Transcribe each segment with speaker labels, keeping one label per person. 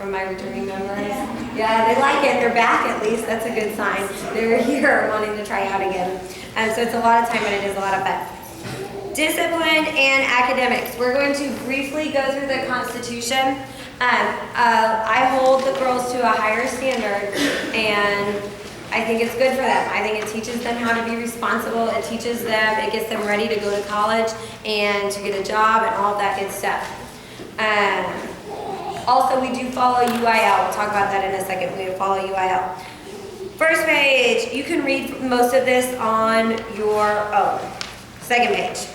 Speaker 1: from my returning members. Yeah, they like it. They're back at least. That's a good sign. They're here wanting to try out again. So it's a lot of time, but it is a lot of fun. Discipline and academics. We're going to briefly go through the Constitution. I hold the girls to a higher standard, and I think it's good for them. I think it teaches them how to be responsible. It teaches them, it gets them ready to go to college and to get a job and all of that good stuff. Also, we do follow UIL. We'll talk about that in a second. We follow UIL. First page, you can read most of this on your own. Second page.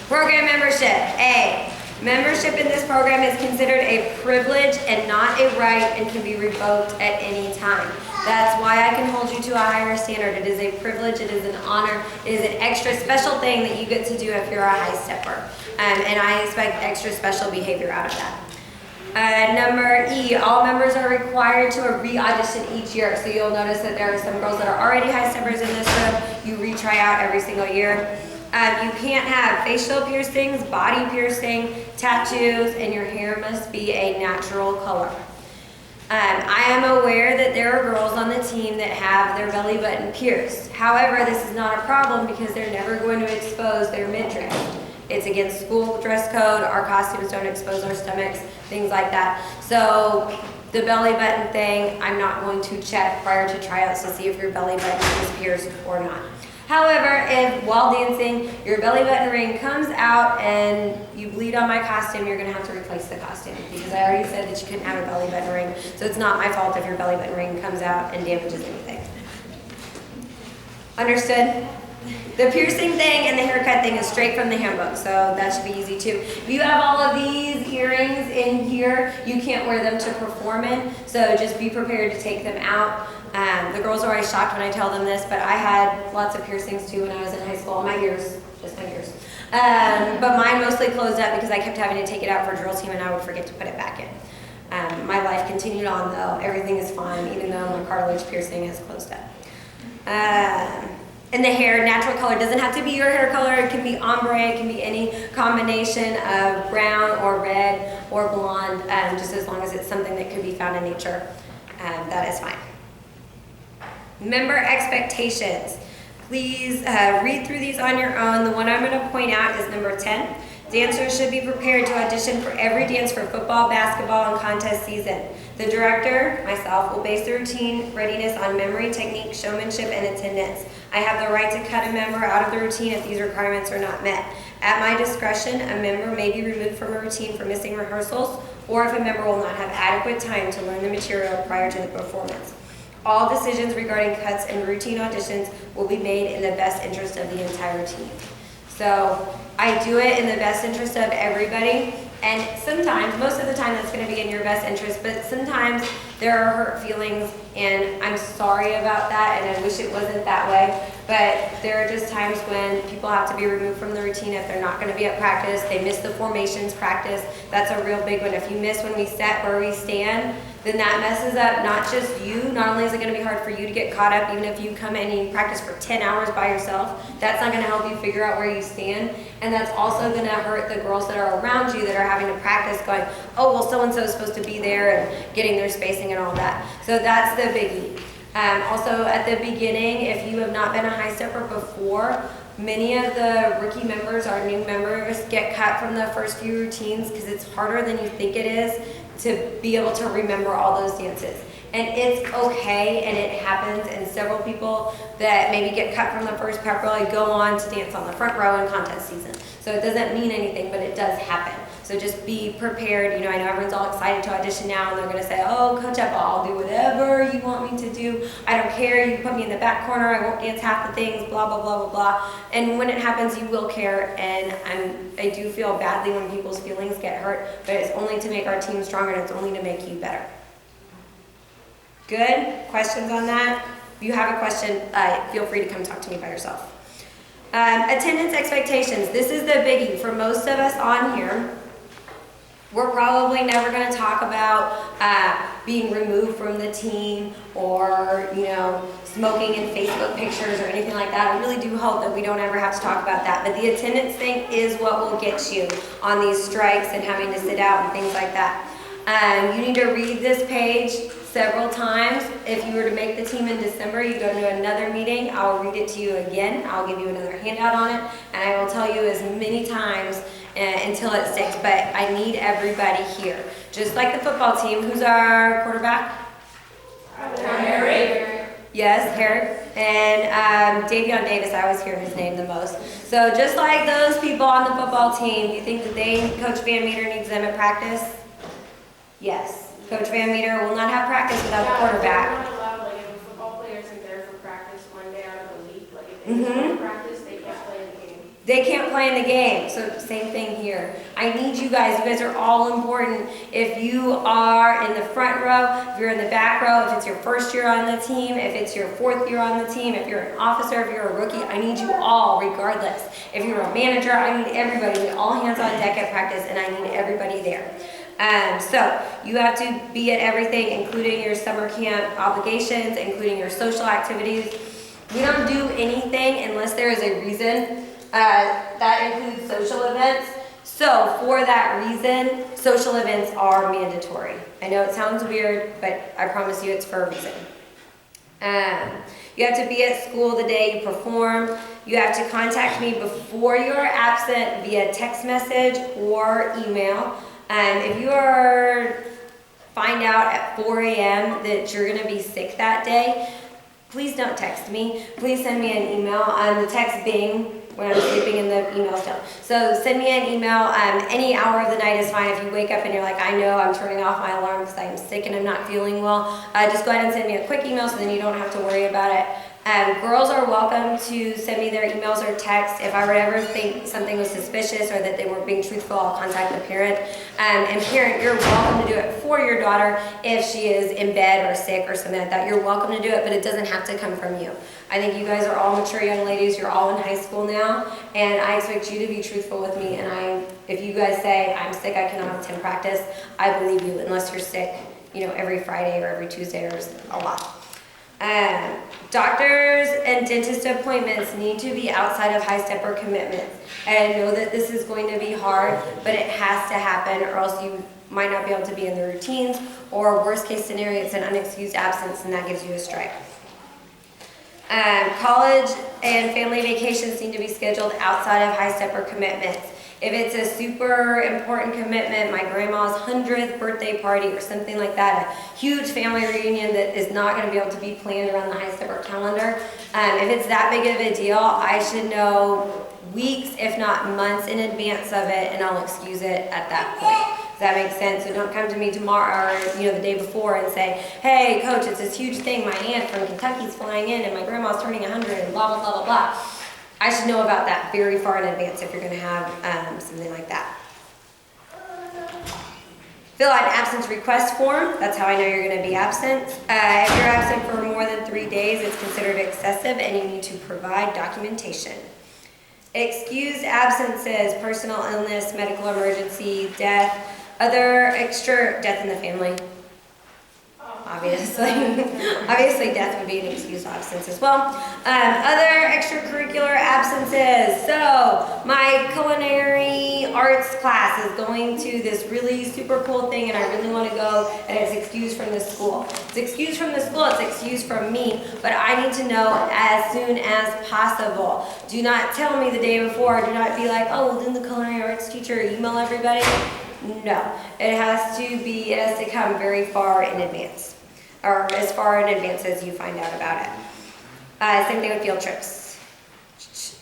Speaker 1: Program membership. A. Membership in this program is considered a privilege and not a right and can be revoked at any time. That's why I can hold you to a higher standard. It is a privilege, it is an honor, it is an extra special thing that you get to do if you're a high stepper. And I expect extra special behavior out of that. Number E, all members are required to re-audition each year. So you'll notice that there are some girls that are already high steppers in this room. You retry out every single year. You can't have facial piercings, body piercing, tattoos, and your hair must be a natural color. I am aware that there are girls on the team that have their belly button pierced. However, this is not a problem because they're never going to expose their midriff. It's against school dress code. Our costumes don't expose our stomachs, things like that. So the belly button thing, I'm not going to check prior to tryouts to see if your belly button is pierced or not. However, if while dancing your belly button ring comes out and you bleed on my costume, you're going to have to replace the costume because I already said that you couldn't have a belly button ring. So it's not my fault if your belly button ring comes out and damages anything. Understood? The piercing thing and the haircut thing is straight from the handbook, so that should be easy too. If you have all of these earrings in here, you can't wear them to perform in, so just be prepared to take them out. The girls are always shocked when I tell them this, but I had lots of piercings too when I was in high school. My ears, just my ears. But mine mostly closed up because I kept having to take it out for drill team and I would forget to put it back in. My life continued on though. Everything is fine, even though my cartilage piercing has closed up. And the hair, natural color, doesn't have to be your hair color. It can be ombre, it can be any combination of brown or red or blonde, just as long as it's something that could be found in nature. That is fine. Member expectations. Please read through these on your own. The one I'm going to point out is number 10. Dancers should be prepared to audition for every dance for football, basketball, and contest season. The director, myself, will base the routine readiness on memory, technique, showmanship, and attendance. I have the right to cut a member out of the routine if these requirements are not met. At my discretion, a member may be removed from a routine for missing rehearsals or if a member will not have adequate time to learn the material prior to the performance. All decisions regarding cuts and routine auditions will be made in the best interest of the entire team. So I do it in the best interest of everybody, and sometimes, most of the time that's going to be in your best interest, but sometimes there are hurt feelings, and I'm sorry about that, and I wish it wasn't that way, but there are just times when people have to be removed from the routine if they're not going to be at practice. They miss the formations practice. That's a real big one. If you miss when we set where we stand, then that messes up not just you. Not only is it going to be hard for you to get caught up, even if you come in and you practice for 10 hours by yourself, that's not going to help you figure out where you stand. And that's also going to hurt the girls that are around you that are having to practice going, oh, well, so-and-so is supposed to be there and getting their spacing and all that. So that's the biggie. Also, at the beginning, if you have not been a high stepper before, many of the rookie members, our new members, get cut from the first few routines because it's harder than you think it is to be able to remember all those dances. And it's okay, and it happens, and several people that maybe get cut from the first pep rally go on to dance on the front row in contest season. So it doesn't mean anything, but it does happen. So just be prepared. You know, I know everyone's all excited to audition now, and they're going to say, oh, Coach Eppa, I'll do whatever you want me to do. I don't care. You can put me in the back corner. I won't dance half the things, blah, blah, blah, blah, blah. And when it happens, you will care, and I do feel badly when people's feelings get hurt, but it's only to make our team stronger, and it's only to make you better. Good? Questions on that? If you have a question, feel free to come talk to me by yourself. Attendance expectations. This is the biggie for most of us on here. We're probably never going to talk about being removed from the team or, you know, smoking in Facebook pictures or anything like that. I really do hope that we don't ever have to talk about that. But the attendance thing is what will get you on these strikes and having to sit out and things like that. You need to read this page several times. If you were to make the team in December, you go to another meeting, I'll read it to you again. I'll give you another handout on it, and I will tell you as many times until it sticks, but I need everybody here. Just like the football team. Who's our quarterback?
Speaker 2: Harry.
Speaker 1: Yes, Harry. And Davion Davis, I always hear his name the most. So just like those people on the football team, do you think that Coach Van Meter needs them at practice? Yes. Coach Van Meter will not have practice without the quarterback.
Speaker 2: They're not allowed, like if a football player isn't there for practice one day out of the week, like if they miss practice, they can't play in the game.
Speaker 1: They can't play in the game. So same thing here. I need you guys. You guys are all important. If you are in the front row, if you're in the back row, if it's your first year on the team, if it's your fourth year on the team, if you're an officer, if you're a rookie, I need you all regardless. If you're a manager, I need everybody. All hands on deck at practice, and I need everybody there. So you have to be at everything, including your summer camp obligations, including your social activities. We don't do anything unless there is a reason. That includes social events. So for that reason, social events are mandatory. I know it sounds weird, but I promise you it's for a reason. You have to be at school the day you perform. You have to contact me before you're absent via text message or email. If you find out at 4 a.m. that you're going to be sick that day, please don't text me. Please send me an email. The text Bing when I'm sleeping in the email still. So send me an email. Any hour of the night is fine. If you wake up and you're like, I know I'm turning off my alarm because I'm sick and I'm not feeling well, just go ahead and send me a quick email so then you don't have to worry about it. Girls are welcome to send me their emails or texts. If I were to ever think something was suspicious or that they weren't being truthful, I'll contact the parent. And parent, you're welcome to do it for your daughter if she is in bed or sick or something like that. You're welcome to do it, but it doesn't have to come from you. I think you guys are all mature young ladies. You're all in high school now, and I expect you to be truthful with me. And if you guys say, I'm sick, I cannot attend practice, I believe you, unless you're sick, every Friday or every Tuesday or a lot. Doctors and dentist appointments need to be outside of high stepper commitments. And I know that this is going to be hard, but it has to happen or else you might not be able to be in the routines, or worst case scenario, it's an unexcused absence and that gives you a strike. College and family vacations need to be scheduled outside of high stepper commitments. If it's a super important commitment, my grandma's 100th birthday party or something like that, a huge family reunion that is not going to be able to be planned around the high stepper calendar, if it's that big of a deal, I should know weeks, if not months in advance of it, and I'll excuse it at that point. Does that make sense? So don't come to me tomorrow or the day before and say, hey coach, it's this huge thing, my aunt from Kentucky's flying in and my grandma's turning 100 and blah, blah, blah, blah, blah. I should know about that very far in advance if you're going to have something like that. Fill out an absence request form. That's how I know you're going to be absent. If you're absent for more than 3 days, it's considered excessive and you need to provide documentation. Excused absences, personal illness, medical emergency, death, death in the family. Obviously. Obviously death would be an excused absence as well. Other extracurricular absences. So my culinary arts class is going to this really super cool thing and I really want to go and it's excused from the school. It's excused from the school, it's excused from me, but I need to know as soon as possible. Do not tell me the day before. Do not be like, oh, well, didn't the culinary arts teacher email everybody? No, it has to come very far in advance, or as far in advance as you find out about it. Same thing with field trips.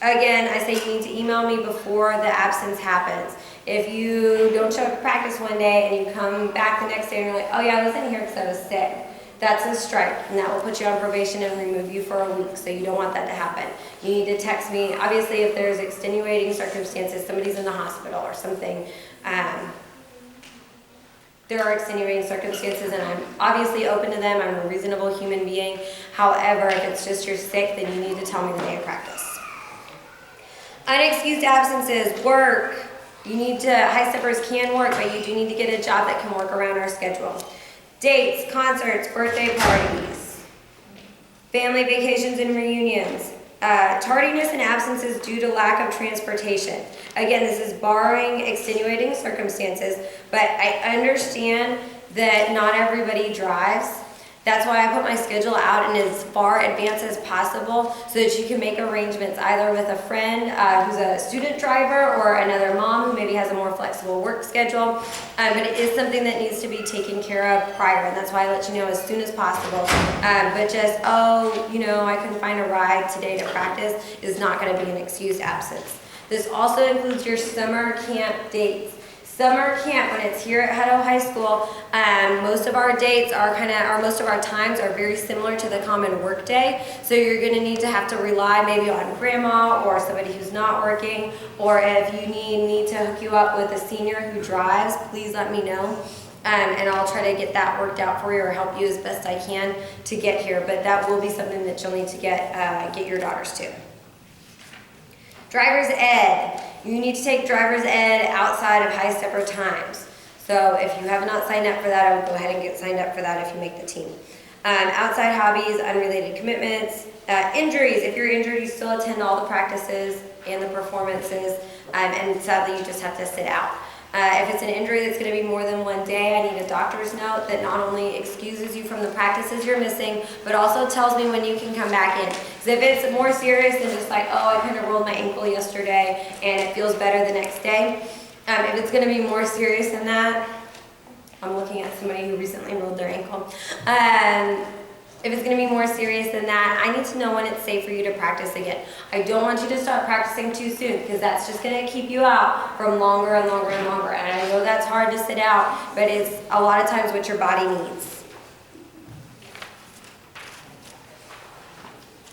Speaker 1: Again, I say you need to email me before the absence happens. If you don't show up to practice one day and you come back the next day and you're like, oh yeah, I wasn't here because I was sick, that's a strike, and that will put you on probation and remove you for a week, so you don't want that to happen. You need to text me. Obviously, if there's extenuating circumstances, somebody's in the hospital or something, there are extenuating circumstances and I'm obviously open to them. I'm a reasonable human being. However, if it's just you're sick, then you need to tell me the day of practice. Unexcused absences, work. High steppers can work, but you do need to get a job that can work around our schedule. Dates, concerts, birthday parties, family vacations and reunions, Tardiness and absences due to lack of transportation. Again, this is barring extenuating circumstances, but I understand that not everybody drives. That's why I put my schedule out in as far advance as possible so that you can make arrangements either with a friend who's a student driver or another mom who maybe has a more flexible work schedule. But it is something that needs to be taken care of prior, and that's why I let you know as soon as possible. But just, I couldn't find a ride today to practice is not going to be an excused absence. This also includes your summer camp dates. Summer camp, when it's here at Hutto High School, most of our dates are most of our times are very similar to the common work day. So you're going to need to have to rely maybe on grandma or somebody who's not working, or if you need to hook you up with a senior who drives, please let me know. And I'll try to get that worked out for you or help you as best I can to get here. But that will be something that you'll need to get your daughters to. Driver's ed. You need to take driver's ed outside of high stepper times. So if you have not signed up for that, I would go ahead and get signed up for that if you make the team. Outside hobbies, unrelated commitments, injuries. If you're injured, you still attend all the practices and the performances, and sadly you just have to sit out. If it's an injury that's going to be more than one day, I need a doctor's note that not only excuses you from the practices you're missing, but also tells me when you can come back in. Because if it's more serious than just like, oh, I kind of rolled my ankle yesterday and it feels better the next day, if it's going to be more serious than that, I'm looking at somebody who recently rolled their ankle. If it's going to be more serious than that, I need to know when it's safe for you to practice again. I don't want you to start practicing too soon because that's just going to keep you out from longer and longer and longer. And I know that's hard to sit out, but it's a lot of times what your body needs.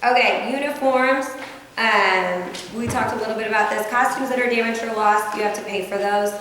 Speaker 1: Okay, uniforms. We talked a little bit about this. Costumes that are damaged or lost, you have to pay for those.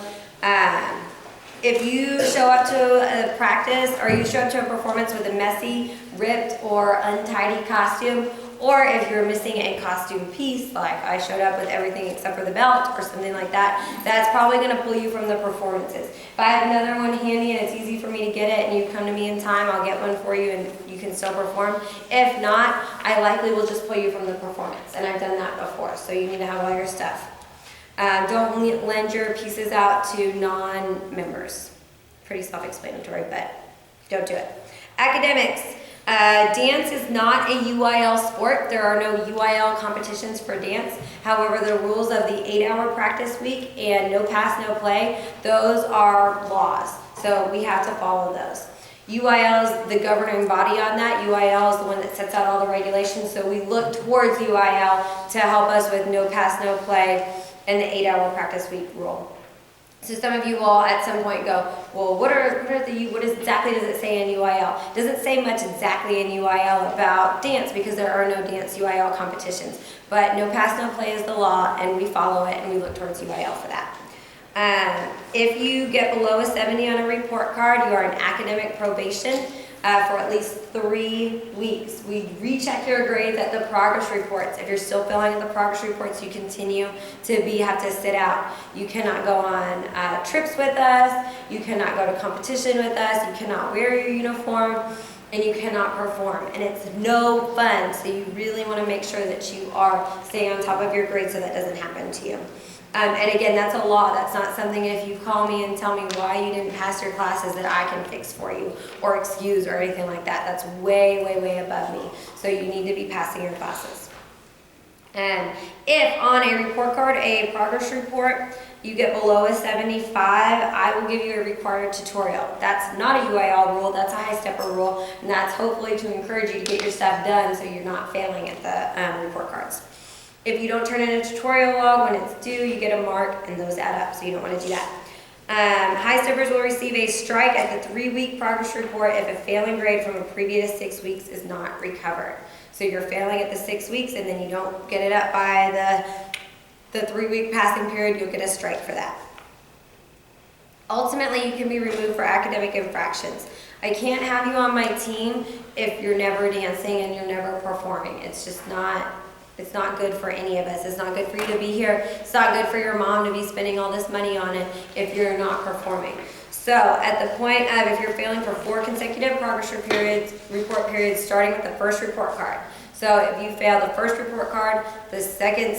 Speaker 1: If you show up to a practice or you show up to a performance with a messy, ripped, or untidy costume, or if you're missing a costume piece, like I showed up with everything except for the belt or something like that, that's probably going to pull you from the performances. If I have another one handy and it's easy for me to get it and you come to me in time, I'll get one for you and you can still perform. If not, I likely will just pull you from the performance, and I've done that before, so you need to have all your stuff. Don't lend your pieces out to non-members. Pretty self-explanatory, but don't do it. Academics. Dance is not a UIL sport. There are no UIL competitions for dance. However, the rules of the 8-hour practice week and no pass, no play, those are laws. So we have to follow those. UIL is the governing body on that. UIL is the one that sets out all the regulations. So we look towards UIL to help us with no pass, no play, and the 8-hour practice week rule. So some of you will at some point go, well, what exactly does it say in UIL? It doesn't say much exactly in UIL about dance because there are no dance UIL competitions. But no pass, no play is the law, and we follow it, and we look towards UIL for that. If you get below a 70 on a report card, you are in academic probation for at least 3 weeks. We recheck your grades at the progress reports. If you're still failing at the progress reports, you continue to have to sit out. You cannot go on trips with us. You cannot go to competition with us. You cannot wear your uniform, and you cannot perform. And it's no fun, so you really want to make sure that you are staying on top of your grades so that doesn't happen to you. And again, that's a law. That's not something if you call me and tell me why you didn't pass your classes that I can fix for you or excuse or anything like that. That's way, way, way above me. So you need to be passing your classes. And if on a report card, a progress report, you get below a 75, I will give you a required tutorial. That's not a UIL rule, that's a high stepper rule, and that's hopefully to encourage you to get your stuff done so you're not failing at the report cards. If you don't turn in a tutorial log when it's due, you get a mark, and those add up, so you don't want to do that. High steppers will receive a strike at the 3-week progress report if a failing grade from a previous 6 weeks is not recovered. So you're failing at the 6 weeks, and then you don't get it up by the 3-week passing period, you'll get a strike for that. Ultimately, you can be removed for academic infractions. I can't have you on my team if you're never dancing and you're never performing. It's just not... It's not good for any of us. It's not good for you to be here. It's not good for your mom to be spending all this money on it if you're not performing. So at the point of if you're failing for 4 consecutive progress report periods starting with the first report card. So if you fail the first report card, the second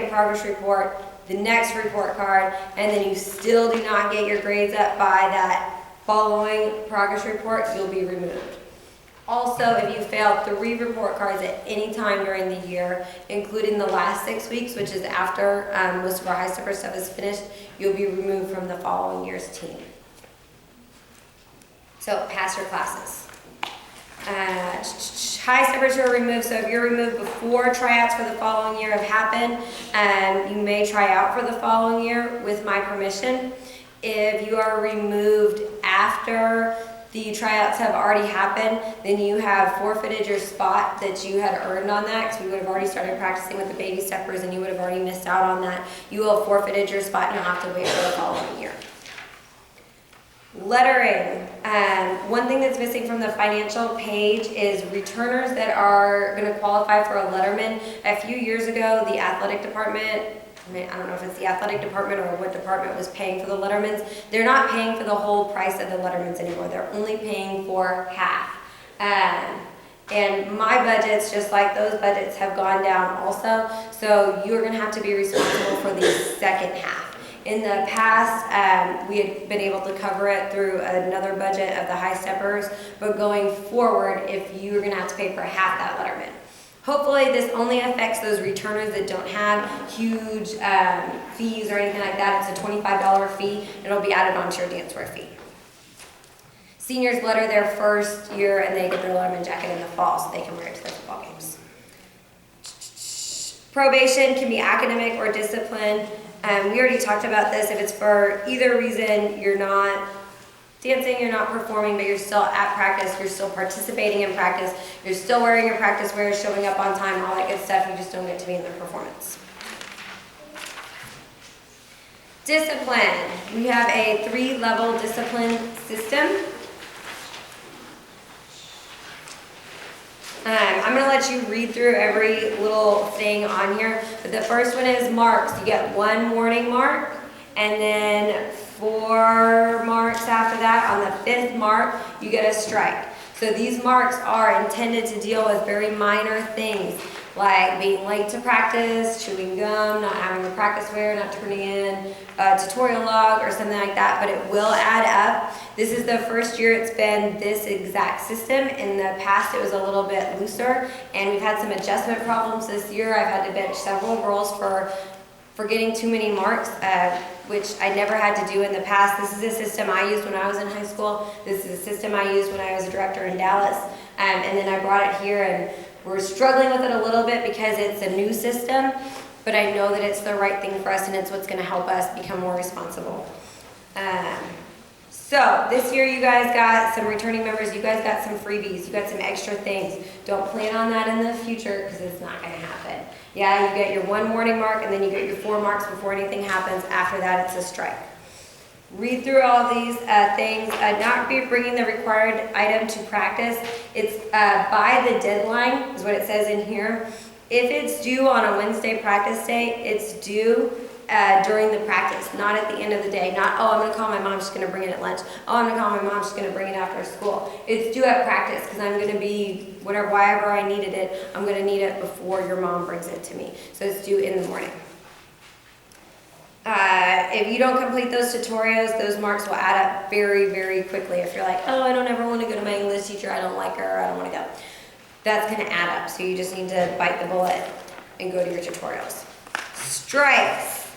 Speaker 1: progress report, the next report card, and then you still do not get your grades up by that following progress report, you'll be removed. Also, if you fail 3 report cards at any time during the year, including the last 6 weeks, which is after most of our high stepper stuff is finished, you'll be removed from the following year's team. So pass your classes. High steppers who are removed, so if you're removed before tryouts for the following year have happened, you may try out for the following year with my permission. If you are removed after the tryouts have already happened, then you have forfeited your spot that you had earned on that, because we would have already started practicing with the baby steppers and you would have already missed out on that. You will have forfeited your spot and you'll have to wait for the following year. Lettering. One thing that's missing from the financial page is returners that are going to qualify for a letterman. A few years ago, the athletic department, I don't know if it's the athletic department or what department was paying for the lettermans. They're not paying for the whole price of the lettermans anymore. They're only paying for half. And my budgets, just like those budgets, have gone down also. So you're going to have to be responsible for the second half. In the past, we had been able to cover it through another budget of the high steppers, but going forward, if you're going to have to pay for half that letterman. Hopefully this only affects those returners that don't have huge fees or anything like that. It's a $25 fee. It'll be added onto your dancewear fee. Seniors letter their first year and they get their letterman jacket in the fall so they can wear it to their football games. Probation can be academic or discipline. We already talked about this. If it's for either reason, you're not dancing, you're not performing, but you're still at practice, you're still participating in practice, you're still wearing your practice wear, showing up on time, all that good stuff, you just don't get to be in the performance. Discipline. We have a 3-level discipline system. I'm going to let you read through every little thing on here, but the first one is marks. You get 1 morning mark, and then 4 marks after that. On the 5th mark, you get a strike. So these marks are intended to deal with very minor things, like being late to practice, chewing gum, not having a practice wear, not turning in a tutorial log or something like that, but it will add up. This is the first year it's been this exact system. In the past it was a little bit looser, and we've had some adjustment problems this year. I've had to bench several girls for getting too many marks, which I never had to do in the past. This is a system I used when I was in high school. This is a system I used when I was a director in Dallas, and then I brought it here, and we're struggling with it a little bit because it's a new system, but I know that it's the right thing for us and it's what's going to help us become more responsible. So this year you guys got some returning members, you guys got some freebies, you got some extra things. Don't plan on that in the future because it's not going to happen. Yeah, you get your 1 morning mark and then you get your 4 marks before anything happens. After that it's a strike. Read through all these things. Not be bringing the required item to practice. It's by the deadline is what it says in here. If it's due on a Wednesday practice day, it's due during the practice, not at the end of the day. Not, oh, I'm going to call my mom, she's going to bring it at lunch. Oh, I'm going to call my mom, she's going to bring it after school. It's due at practice because I'm going to be, whatever I needed it, I'm going to need it before your mom brings it to me. So it's due in the morning. If you don't complete those tutorials, those marks will add up very, very quickly. If you're like, oh, I don't ever want to go to my English teacher, I don't like her, I don't want to go. That's going to add up, so you just need to bite the bullet and go to your tutorials. Strikes.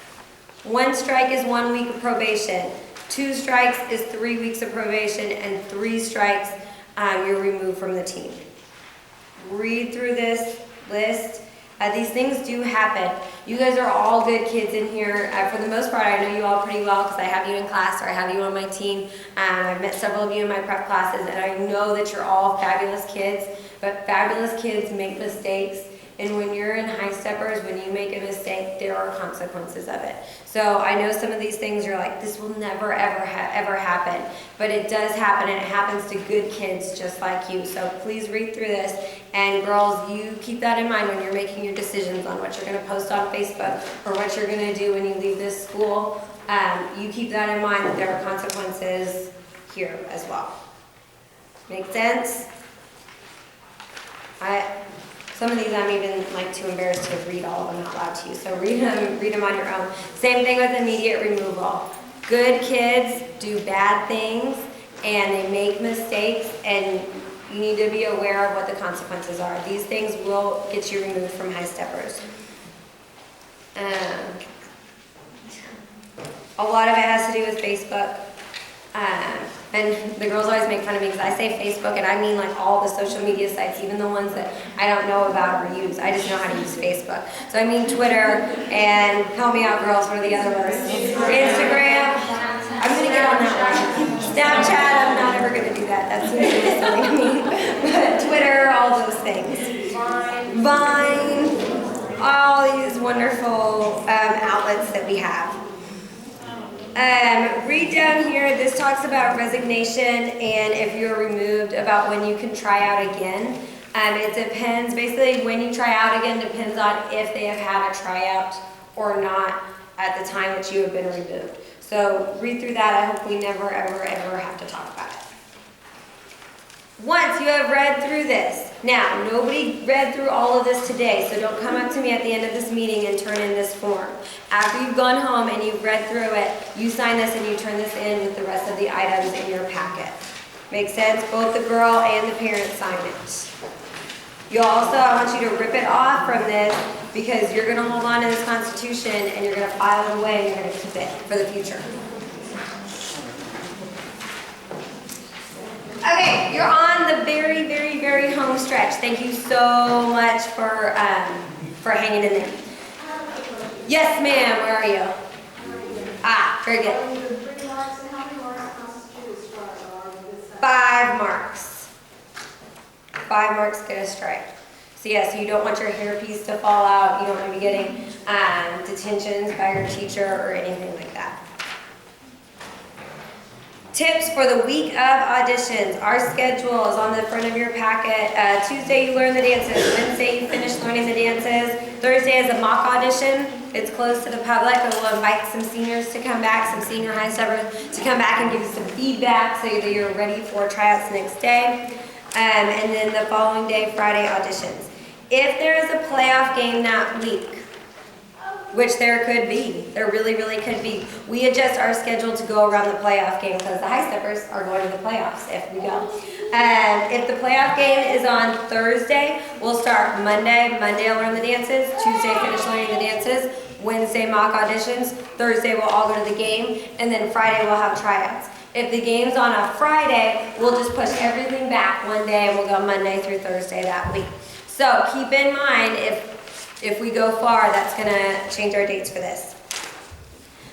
Speaker 1: 1 strike is 1 week of probation. 2 strikes is 3 weeks of probation, and 3 strikes, you're removed from the team. Read through this list. These things do happen. You guys are all good kids in here. For the most part, I know you all pretty well because I have you in class or I have you on my team. I've met several of you in my prep classes, and I know that you're all fabulous kids, but fabulous kids make mistakes. And when you're in high steppers, when you make a mistake, there are consequences of it. So I know some of these things you're like, this will never, ever happen. But it does happen, and it happens to good kids just like you. So please read through this. And girls, you keep that in mind when you're making your decisions on what you're going to post on Facebook or what you're going to do when you leave this school. You keep that in mind that there are consequences here as well. Make sense? Some of these I'm even like too embarrassed to read all of them out loud to you. So read them on your own. Same thing with immediate removal. Good kids do bad things and they make mistakes, and you need to be aware of what the consequences are. These things will get you removed from high steppers. A lot of it has to do with Facebook. And the girls always make fun of me because I say Facebook and I mean like all the social media sites, even the ones that I don't know about or use. I just know how to use Facebook. So I mean Twitter and, help me out girls, what are the other ones? Instagram. I'm going to get on that one. Snapchat, I'm not ever going to do that. That's really silly to me. But Twitter, all those things. Vine, all these wonderful outlets that we have. Read down here, this talks about resignation and if you're removed, about when you can try out again. It depends, basically when you try out again depends on if they have had a tryout or not at the time that you have been removed. So read through that. I hope we never, ever, ever have to talk about it. Once you have read through this, now nobody read through all of this today, so don't come up to me at the end of this meeting and turn in this form. After you've gone home and you've read through it, you sign this and you turn this in with the rest of the items in your packet. Make sense? Both the girl and the parent sign it. You also, I want you to rip it off from this because you're going to hold on to this Constitution and you're going to file it away and you're going to keep it for the future. Okay, you're on the very, very, very home stretch. Thank you so much for hanging in there. Yes, ma'am. Where are you? Ah, very good. 5 marks. 5 marks get a strike. So yes, you don't want your hairpiece to fall out. You don't want to be getting detentions by your teacher or anything like that. Tips for the week of auditions. Our schedule is on the front of your packet. Tuesday you learn the dances. Wednesday you finish learning the dances. Thursday is a mock audition. It's closed to the public, but we'll invite some seniors to come back, some senior high steppers to come back and give you some feedback so that you're ready for tryouts the next day. And then the following day, Friday auditions. If there is a playoff game that week, which there could be, there really, really could be, we adjust our schedule to go around the playoff game because the high steppers are going to the playoffs if we go. If the playoff game is on Thursday, we'll start Monday. Monday I'll learn the dances. Tuesday finish learning the dances. Wednesday mock auditions. Thursday we'll all go to the game. And then Friday we'll have tryouts. If the game's on a Friday, we'll just push everything back one day and we'll go Monday through Thursday that week. So keep in mind, if we go far, that's going to change our dates for this.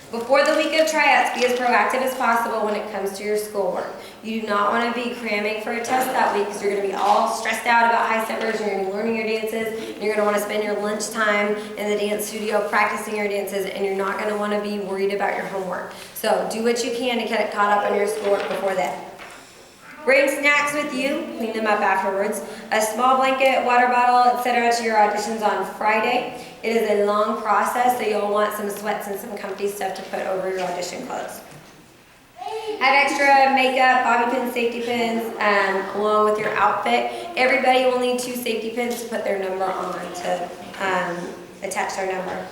Speaker 1: Before the week of tryouts, be as proactive as possible when it comes to your schoolwork. You do not want to be cramming for a test that week because you're going to be all stressed out about high steppers, you're going to be learning your dances, and you're going to want to spend your lunchtime in the dance studio practicing your dances, and you're not going to want to be worried about your homework. So do what you can to get caught up on your schoolwork before that. Bring snacks with you, clean them up afterwards. A small blanket, water bottle, etc. to your auditions on Friday. It is a long process, so you'll want some sweats and some comfy stuff to put over your audition clothes. Have extra makeup, bobby pins, safety pins, along with your outfit. Everybody will need 2 safety pins to put their number on, to attach their number.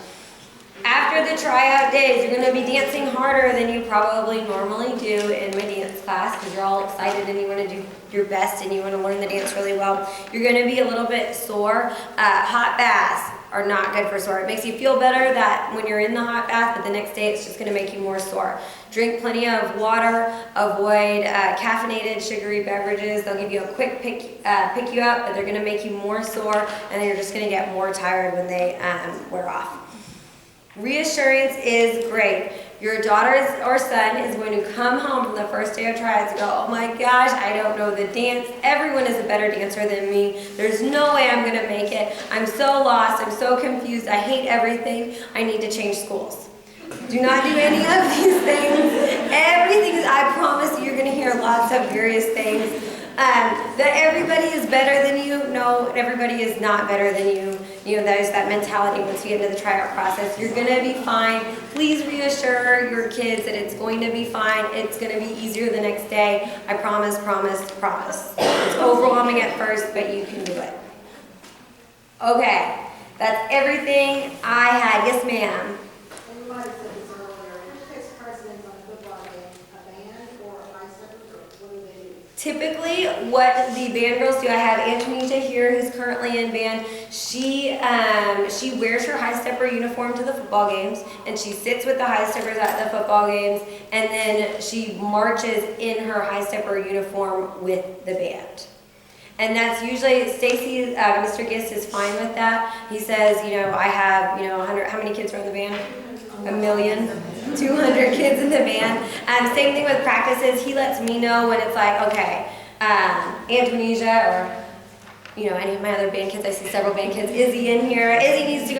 Speaker 1: After the tryout days, you're going to be dancing harder than you probably normally do in my dance class because you're all excited and you want to do your best and you want to learn the dance really well. You're going to be a little bit sore. Hot baths are not good for sore. It makes you feel better that when you're in the hot bath, but the next day it's just going to make you more sore. Drink plenty of water. Avoid caffeinated, sugary beverages. They'll give you a quick pick you up, but they're going to make you more sore, and then you're just going to get more tired when they wear off. Reassurance is great. Your daughter or son is going to come home from the first day of tryouts and go, oh my gosh, I don't know the dance. Everyone is a better dancer than me. There's no way I'm going to make it. I'm so lost. I'm so confused. I hate everything. I need to change schools. Do not do any of these things. Everything is, I promise you're going to hear lots of various things. That everybody is better than you. No, everybody is not better than you. You know, there's that mentality once you get into the tryout process. You're going to be fine. Please reassure your kids that it's going to be fine. It's going to be easier the next day. I promise, promise, promise. It's overwhelming at first, but you can do it. Okay, that's everything I had. Yes, ma'am.
Speaker 3: And you might have said this earlier, who takes precedence on a football game, a band or a high step group? What do they do?
Speaker 1: Typically, what the band girls do, I have Antonita here, who's currently in band. She wears her high stepper uniform to the football games, and she sits with the high steppers at the football games, and then she marches in her high stepper uniform with the band. And that's usually, Stacy, Mr. Gist is fine with that. He says, I have, 100, how many kids are in the band? 1,200,000 kids in the band. Same thing with practices. He lets me know when it's like, okay, Antonesia or, any of my other band kids. I see several band kids. Izzy in here. Izzy needs to